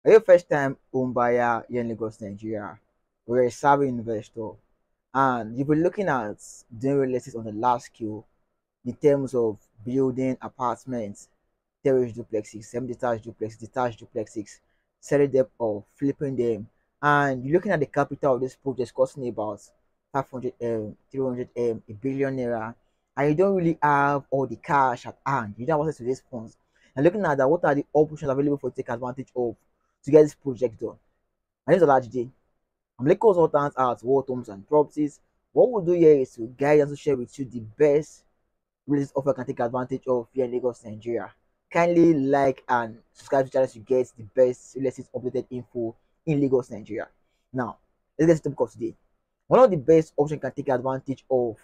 Are you a first time home buyer here in Lagos, Nigeria? Or a savvy investor? And you've been looking at doing real estate on the large scale in terms of building apartments, terrace duplexes, semi-detached duplexes, detached duplexes, selling them or flipping them. And you're looking at the capital of this project costing about 500 300 a billion naira. And you don't really have all the cash at hand. You don't have access to these funds. And looking at that, what are the options available for you to take advantage of to get this project done? My name is Olajide. I'm legal consultant at World Homes and Properties. What we'll do here is to guide and to share with you the best real estate offer you can take advantage of here in Lagos, Nigeria. Kindly like and subscribe to the channel to get the best real estate updated info in Lagos, Nigeria. Now, let's get to the topic of today. One of the best options you can take advantage of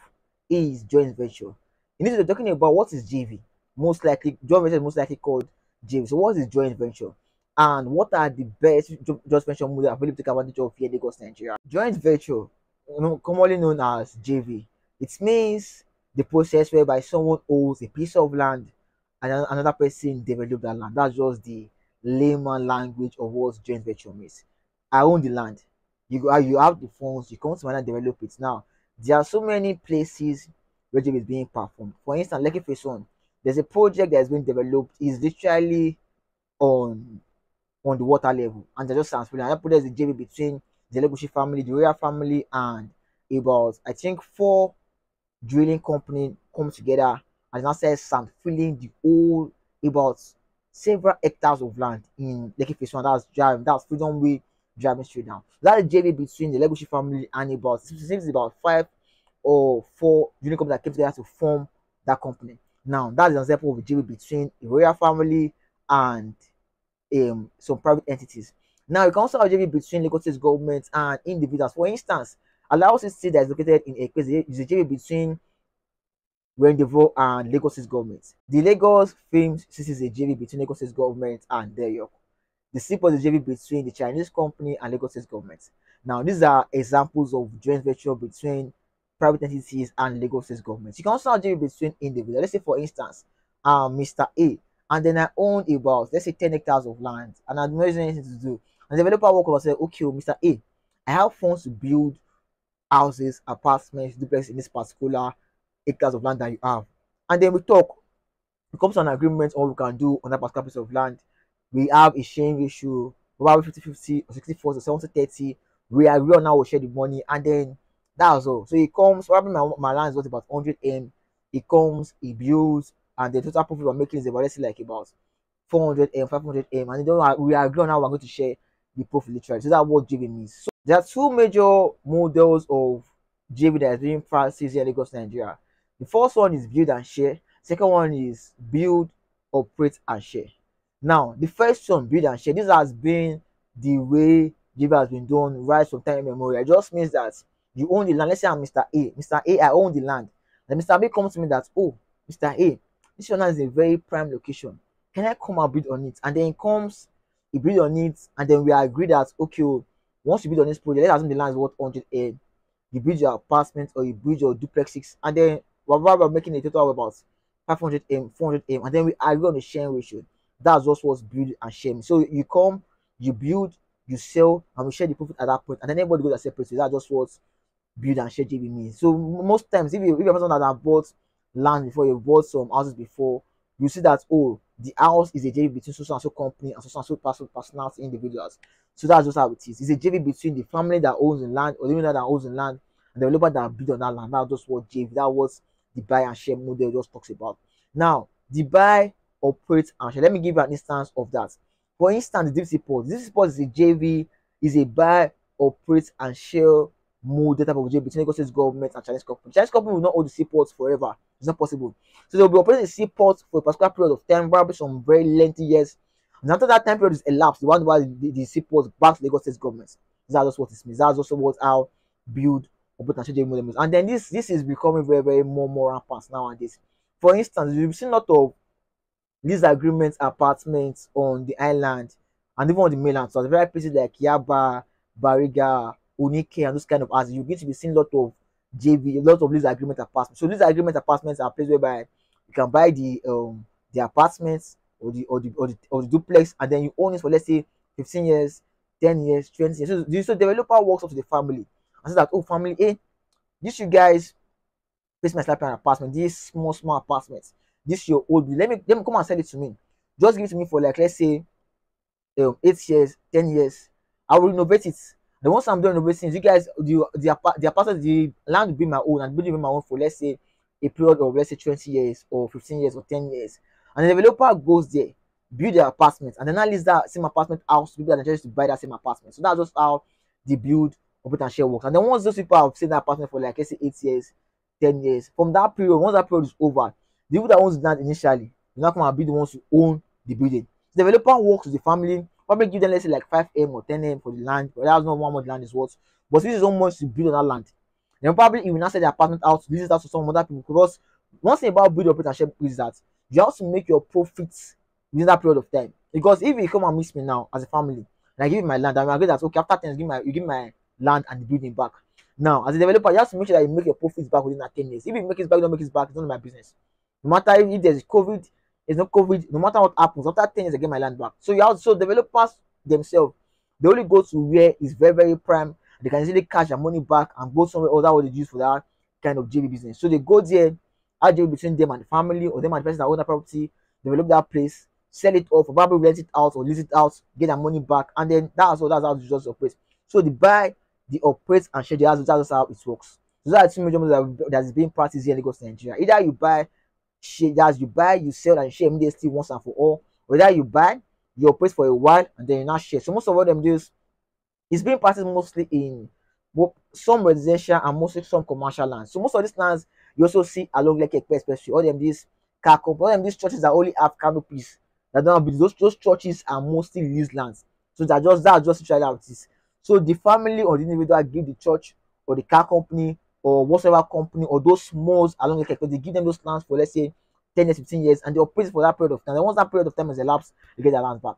is joint venture. In this, we're talking about what is JV. Most likely, joint venture is most likely called JV. So, what is joint venture? And what are the best joint venture models available to take advantage of here in Lagos, Nigeria? Joint venture, commonly known as JV, it means the process whereby someone owns a piece of land and another person develop that land. That's just the layman language of what joint venture means. I own the land. You have the funds. You come to my land, develop it. Now there are so many places where job is being performed. For instance, Lekki Phase One, there's a project that has been developed. Is literally on on the water level, and they're just transferring. That project is the JV between the Legushi family, the Royal family, and about I think four drilling company come together and now says sand filling the whole about several hectares of land in Lekki Phase One. That's Freedom Way driving straight down. So that's the JV between the Legushi family and about seems about five or four drilling companies that came together to form that company. Now that's an example of a JV between the royal family and some private entities. Now you can also have JV between Lagos State government and individuals. For instance, Allow State that is located in a place is a JV between Rendezvous and Lagos State government. The Lagos Film City is a JV between Lagos State government and New York. The Seaport is a JV between the Chinese company and Lagos State government. Now, these are examples of joint venture between private entities and Lagos State government. You can also have JV between individuals. Let's say, for instance, Mr. A, and then I own about, let's say, 10 hectares of land, and I'm not using anything to do. And the developer walk over and say, okay, Mr. A, I have funds to build houses, apartments, duplex in this particular acres of land that you have. And then we talk, we come to an agreement on what we can do on that particular piece of land. We have a sharing ratio, probably 50-50 or 60-40 or 70-30. We agree on how we share the money, and then that's all. So it comes, probably my land is worth about 100M. It comes, it builds, and the total profit we're making is about, let's say, like about 400M, 500M, and then we agree on how we're going to share the profit literally. So that's what JV means. So there are two major models of JV that is being practiced here in Lagos, Nigeria. The first one is build and share. Second one is build, operate, and share. Now, the first one, build and share, this has been the way JV has been done right from time immemorial. It just means that you own the land. Let's say I'm Mr. A. Mr. A, I own the land. Then Mr. B comes to me that, oh, Mr. A, this land is a very prime location. Can I come and build on it? And then it comes, he build on it, and then we agree that, okay, once you build on this project, let's assume the land is worth 100M. You build your apartment or you build your duplexes, and then we're making a total of about 500M, 400M, and then we agree on the sharing ratio. That's just what's build and share. So you come, you build, you sell, and we share the profit at that point, and then everybody goes their separate. So that's just what build and share JV means. So most times, if you're a person that have bought land before, you bought some houses before, you see that, oh, the house is a JV between so and so company and so and so personality individuals. So that's just how it is. It's a JV between the family that owns the land or the owner that owns the land and the developer that build on that land. That's just what JV, that was the buy and share model just talks about. Now, the buy, operate, and share. Let me give you an instance of that. For instance, the deep port. This port is a JV, is a buy, operate, and share model type of JV between Lagos State government and Chinese company. Chinese company will not hold the seaports forever. It's not possible. So they'll be operating the seaport for a particular period of time, probably some very lengthy years. And after that time period is elapsed, the one where the seaport back to Lagos State government. That's just what it means. That's also what our build operate and share JV model means. And then this is becoming very, very more rampant nowadays. For instance, you've seen a lot of lease agreements, apartments on the island and even on the mainland. So very places like Yaba, Bariga, Unike, and those kind of houses, you're going to be seeing a lot of JV, a lot of lease agreement apartments. So lease agreement apartments are places whereby you can buy the apartments or the duplex, and then you own it for, let's say, 15 years, 10 years, 20 years. So developer works up to the family and says that, oh, family A, this you guys place my slap an apartment, this small apartment, this your old, let me come and sell it to me. Just give it to me for like, let's say 8 years, 10 years. I will renovate it. The once I'm done renovating, you guys, the apartment, the land will be my own, and the building will be my own for, let's say, a period of, let's say, 20 years or 15 years or 10 years. And the developer goes there, build the apartment, and then I lease that same apartment out to people that are just to buy that same apartment. So that's just how the build, operate, and share works. And then once those people have stayed in that apartment for like, let's say, 8 years, 10 years, from that period, once that period is over, the people that owns the land initially will not come and be the ones who own the building. The developer works with the family, probably give them, let's say, like 5M or 10M for the land, but that's not how much land is worth. But this is how much to build on that land. Then probably he will not sell the apartment out, lease it out to some other people. Because one thing about build, operate, and share is that you have to make your profits within that period of time. Because if you come and miss me now as a family, and I give you my land, and I agree that, okay, after 10 years, you give my land and the building back. Now, as a developer, you have to make sure that you make your profits back within that 10 years. If you make it back, you don't make it back, it's not my business. No matter if there's COVID, there's no COVID, no matter what happens, after 10 years, I get my land back. So you have, so developers themselves, they only go to where it's very prime. They can easily cash their money back and go somewhere else that what they use for that kind of JV business. So they go there, argue between them and the family, or them and the person that own the property, develop that place, sell it off, or probably rent it out or lease it out, get their money back, and then that's how it just operates. So the buy, the operate, and share, that's how it works. So that's two major models that is being practiced here in Lagos, Nigeria. Either you buy, share, that's you buy, you sell, and share immediately once and for all, or either you buy, you operate for a while, and then you now share. So most of what them do is being practiced mostly in some residential and mostly some commercial lands. So most of these lands you also see along like especially all them these car companies, all them these churches that only have canopies that don't have those churches are mostly leased lands. So that's just literally how it is. So the family or the individual give the church or the car company or whatever company or those malls along like they give them those lands for, let's say, 10 years, 15 years, and they operate for that period of time. And once that period of time is elapsed, they get their lands back.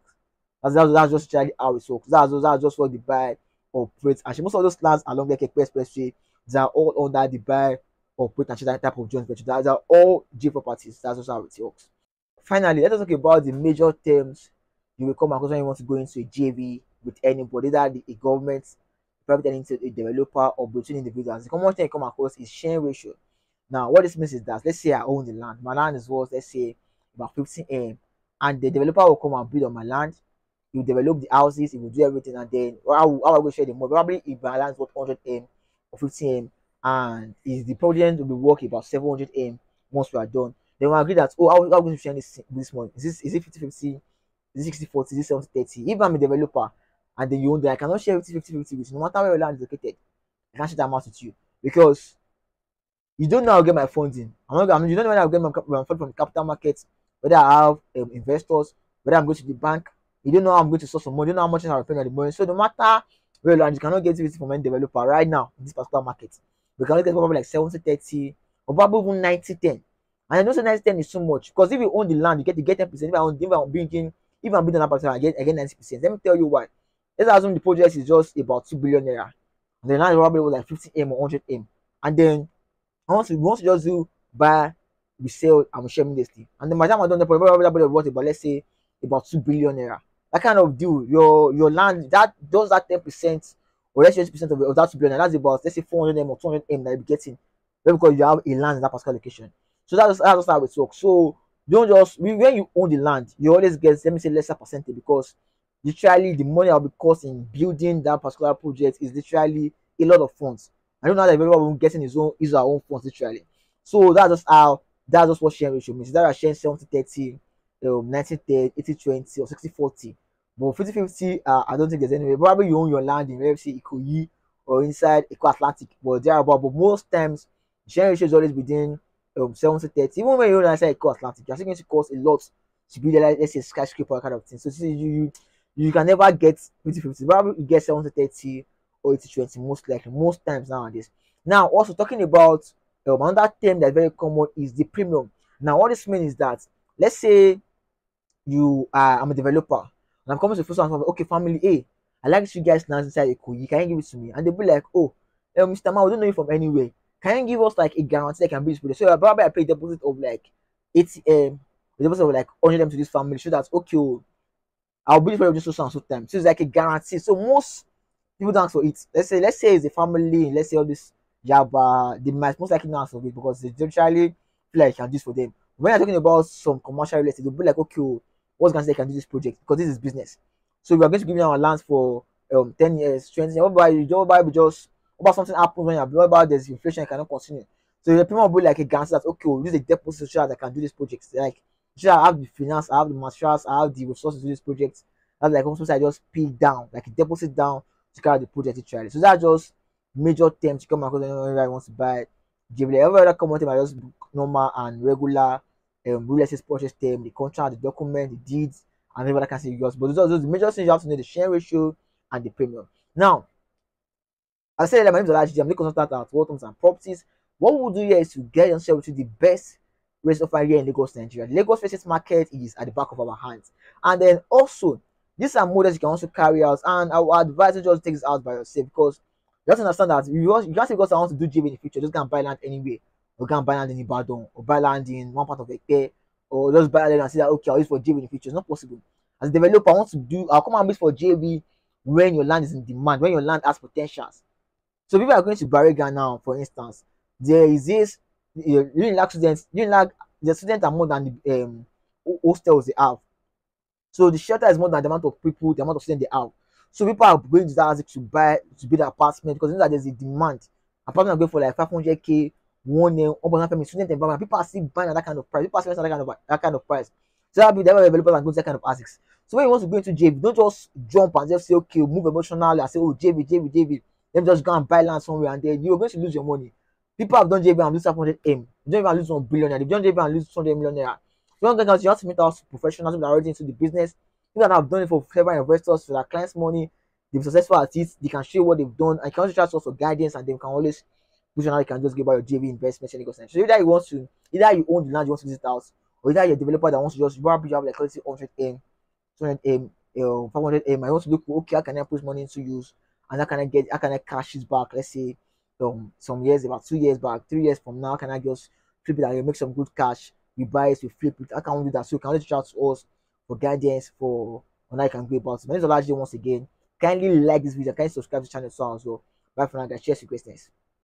That's just literally how it works. That's just what the buy operate. And most of those lands along the Expressway, they are all under the buy operate and that type of joint venture. Those are all G properties. That's just how it works. Finally, let us talk about the major terms you will come across when you want to go into a JV with anybody, that a government, private entity, a developer, or between individuals. The common thing you come across is sharing ratio. Now, what this means is that, let's say I own the land. My land is worth, let's say, about 15M, and the developer will come and build on my land. He will develop the houses, he will do everything, and then how I will share the money. Probably if my land is worth 100M or 50M, and is the project will be worth about 700M once we are done. Then we agree that, oh, how are we going to share this money? Is it 50-50? Is it 60-40? Is it 70-30? If I'm a developer and then you own that, I cannot share 50-50 with you, no matter where your land is located. I can't share that amount with you because you don't know how to get my funding. You don't know when I'll get my funding from the capital market, whether I have investors, whether I'm going to the bank. You don't know how I'm going to source some money. You don't know how much I'm paying at the moment. So no matter where you land, you cannot get it from any developer right now in this particular market. We cannot get probably like 70-30 or probably even 90-10. And I know 90-10 is so much because if you own the land, you get 10%. If I'm building an apartment, I get 90%. Let me tell you why. Let's assume the project is just about 2 billion naira. And the land is probably like 50M or 100M. And then once we just do buy, we sell, and we share immediately. And then by the time I done the project, probably worth about, let's say, about 2 billion naira. That kind of deal, your land that does that 10% or let's say 20% of that 2 billion, that's about, let's say, 400M or 200M that you'll be getting because you have a land in that particular location. So that's just how it works. So don't just when you own the land, you always get, let me say, lesser percentage because literally the money that will be cost in building that particular project is literally a lot of funds. I don't know how the developer will be getting his own funds literally. So that's just what sharing ratio means. That are sharing 70-30, 90-10, 80-20, or 60-40. But 50-50, I don't think there's any way. Probably you own your land in, let's say, Ikoyi or inside Eco Atlantic, but there about. But most times, sharing ratio is always within 70-30. Even when you own inside Eco Atlantic, you're still going to cost a lot to build, like, let's say, skyscraper kind of thing. So you can never get 50-50. Probably you get 70-30 or 80-20 most times nowadays. Now, also talking about another term that's very common is the premium. Now, what this means is that, let's say I'm a developer and I'm coming to the first one, okay, family A, I like you guys now inside Ikoyi, can you give it to me? And they'll be like, oh, Mr. Man, we don't know you from anywhere. Can you give us like a guarantee that can be this? So probably I pay a deposit of like 80M, a deposit of like 100M to this family, so that's okay. I'll build it for you just so and so time. So it's like a guarantee. So most people don't ask for it. Let's say it's a family, let's say all this Java, they might most likely not ask for it because they generally feel like you can do this for them. When you're talking about some commercial real estate, they'll be like, okay, oh, what's gonna say I can do this project because this is business. So we are going to give you our lands for 10 years, 20 years. What about something happens when you're what about there's inflation, you cannot continue. So the people will be like a guarantee that okay, we'll use a deposit so that I can do this project. Like sure, I have the finance, I have the materials, I have the resources to do this project. That's like almost I just pay down, like a deposit down to carry the project literally. So that's just major terms to come across whenever I want to buy JBL. Every other common term I just normal and regular real estate purchase term, the contract, the document, the deeds, and every other can say yours. But those are the major things you have to know: the share ratio and the premium. Now, I said that my name is Olaji. I'm the consultant at Waltons and Properties. What we'll do here is to get and share with you the best race of here in Lagos, Nigeria. The Lagos real estate market is at the back of our hands. And then also, these are models you can also carry out. And I would advise you just take this out by yourself because you have to understand that you can't say because I want to do JV in the future, just go and buy land anywhere. Or go and buy land in Ibadan, or buy land in one part of Ekpe, or just buy land and say that okay, I'll use for JV in the future. It's not possible. As a developer, I want to do, I'll come and use for JV when your land is in demand, when your land has potentials. So people are going to Bariga now, for instance. There is this you lack students, you lack the students are more than the hostels they have. So the shelter is more than the amount of people, the amount of students they have. So people are going to that to buy to build an apartment because you know that there's a demand. Apartment are going for like 500K, 1 student environment. People are still buying at that kind of price. People are spending that kind of price. So that be the developers and go to that kind of ASICs. So when you want to go into JV, don't just jump and just say okay, move emotionally and say oh JV, JV, JV. Then just go and buy land somewhere and then you're going to lose your money. People have done JV and lose 500M. You don't even lose 1 billion. They've done JV and lose 200 million naira. You don't get you have to meet out professionals who are already into the business. People that have done it for several investors for their clients' money. They've been successful at it. They can show you what they've done. And you can also try to for guidance and they can always push on how you can just get about your JV investments and so either you own the land you want to visit out, or either you're a developer that wants to just probably have like let's say 100M, 200M, 500M. I want to look okay, how can I put money into use and how can I cash it back? Let's say some years, about 2 years back, 3 years from now, can I just flip it and make some good cash? We buy it, we flip it. I can do that. So you can always reach out to us for guidance for on how you can go about it. My name is Olaji once again. Kindly like this video, kindly subscribe to the channel so as well. Bye for now, guys. Cheers to greatness.